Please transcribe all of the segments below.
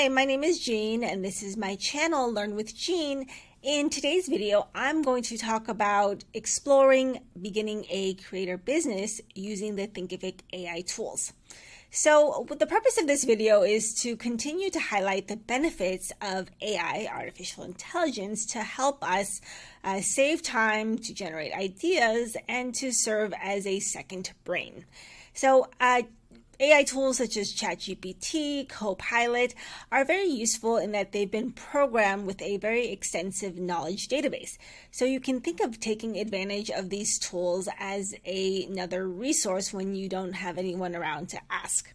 Hi, my name is Jean, and this is my channel, Learn with Jean. In today's video, I'm going to talk about exploring beginning a creator business using the Thinkific AI tools. So the purpose of this video is to continue to highlight the benefits of AI, artificial intelligence, to help us save time, to generate ideas, and to serve as a second brain. So AI tools such as ChatGPT, Copilot are very useful in that they've been programmed with a very extensive knowledge database. So you can think of taking advantage of these tools as another resource when you don't have anyone around to ask.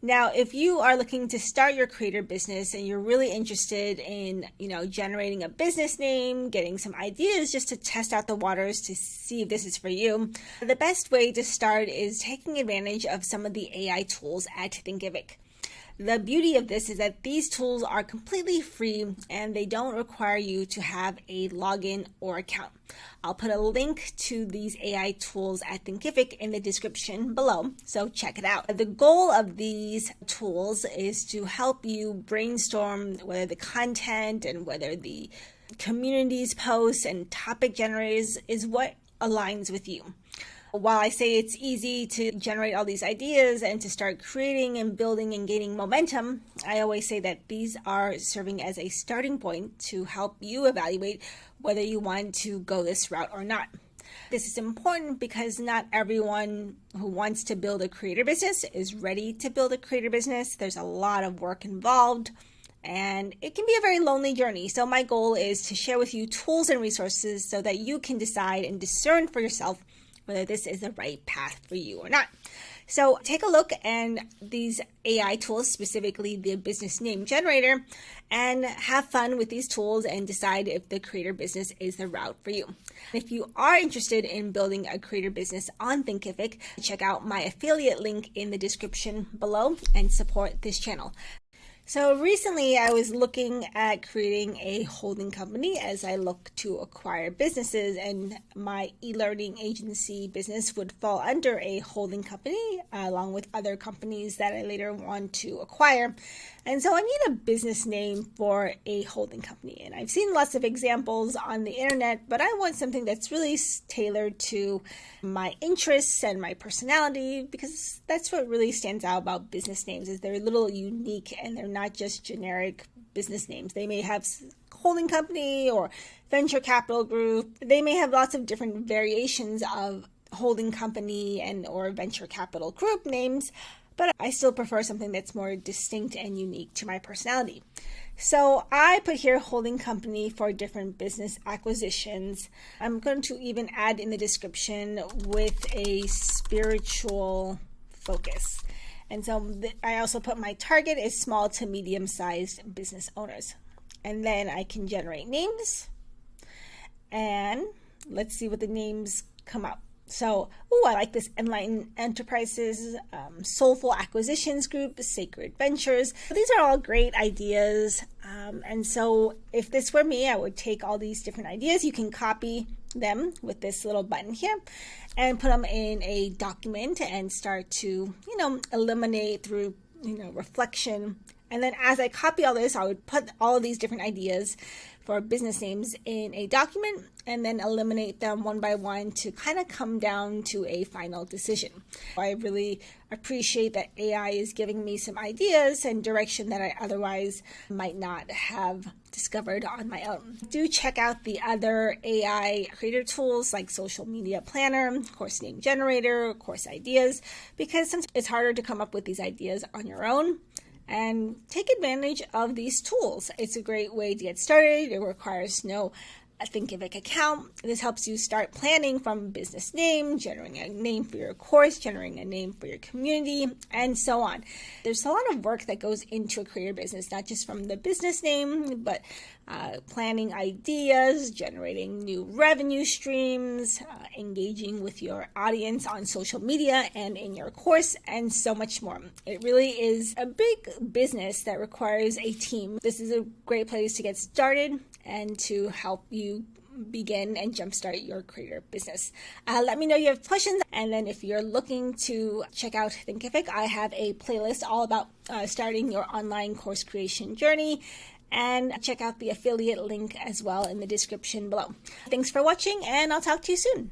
Now, if you are looking to start your creator business and you're really interested in, generating a business name, getting some ideas just to test out the waters to see if this is for you, the best way to start is taking advantage of some of the AI tools at Thinkific. The beauty of this is that these tools are completely free and they don't require you to have a login or account. I'll put a link to these AI tools at Thinkific in the description below, so check it out. The goal of these tools is to help you brainstorm whether the content and whether the community's posts and topic generators is what aligns with you. While I say it's easy to generate all these ideas and to start creating and building and gaining momentum, I always say that these are serving as a starting point to help you evaluate whether you want to go this route or not. This is important because not everyone who wants to build a creator business is ready to build a creator business. There's a lot of work involved, and it can be a very lonely journey. So my goal is to share with you tools and resources so that you can decide and discern for yourself whether this is the right path for you or not. So take a look at these AI tools, specifically the business name generator, and have fun with these tools and decide if the creator business is the route for you. If you are interested in building a creator business on Thinkific, check out my affiliate link in the description below and support this channel. So recently I was looking at creating a holding company as I look to acquire businesses, and my e-learning agency business would fall under a holding company along with other companies that I later want to acquire. And so I need a business name for a holding company. And I've seen lots of examples on the internet, but I want something that's really tailored to my interests and my personality, because that's what really stands out about business names is they're a little unique and they're not just generic business names. They may have holding company or venture capital group. They may have lots of different variations of holding company and or venture capital group names, but I still prefer something that's more distinct and unique to my personality. So I put here holding company for different business acquisitions. I'm going to even add in the description with a spiritual focus. And so I also put my target is small to medium-sized business owners. And then I can generate names. And let's see what the names come up. So, I like this Enlightened Enterprises, Soulful Acquisitions Group, Sacred Ventures. These are all great ideas. And so if this were me, I would take all these different ideas. You can copy them with this little button here and put them in a document and start to, eliminate through, reflection. And then as I copy all this, I would put all of these different ideas for business names in a document and then eliminate them one by one to kind of come down to a final decision. I really appreciate that AI is giving me some ideas and direction that I otherwise might not have discovered on my own. Do check out the other AI creator tools like Social Media Planner, Course Name Generator, Course Ideas, because sometimes it's harder to come up with these ideas on your own. And take advantage of these tools. It's a great way to get started. It requires no Thinkific account. This helps you start planning from business name, generating a name for your course, generating a name for your community, and so on. There's a lot of work that goes into a creator business, not just from the business name, but planning ideas, generating new revenue streams, engaging with your audience on social media and in your course, and so much more. It really is a big business that requires a team. This is a great place to get started and to help you begin and jumpstart your creator business. Let me know you have questions, and then if you're looking to check out Thinkific, I have a playlist all about starting your online course creation journey, and check out the affiliate link as well in the description below. Thanks for watching, and I'll talk to you soon.